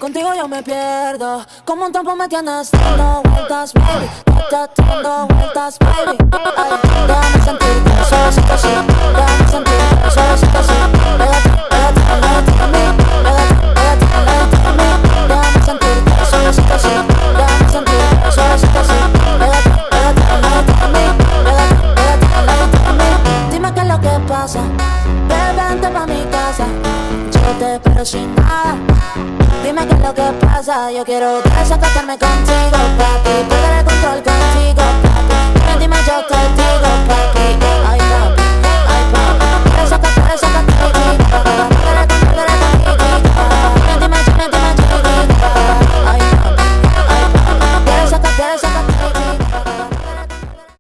Contigo yo me pierdo, como un trompo me tienes dando vueltas, baby. Dando vueltas, baby. Ay, déjame sentir suavecito así. Déjame sentir suavecito así. Pégate, pégate, pégate a mí. Pégate, pégate, pégate a mí. Déjame sentir suavecito así. Déjame sentir suavecito así. Pégate, pégate, pégate a mí. Pégate, pégate, pégate a mí. Dime qué es lo que pasa. Vente pa' mi casa. Yo te espero sin nada. Dime qué es lo que pasa. Yo quiero desacatarme contigo, papi. Perder el control contigo, papi. Dime, yo te digo, papi.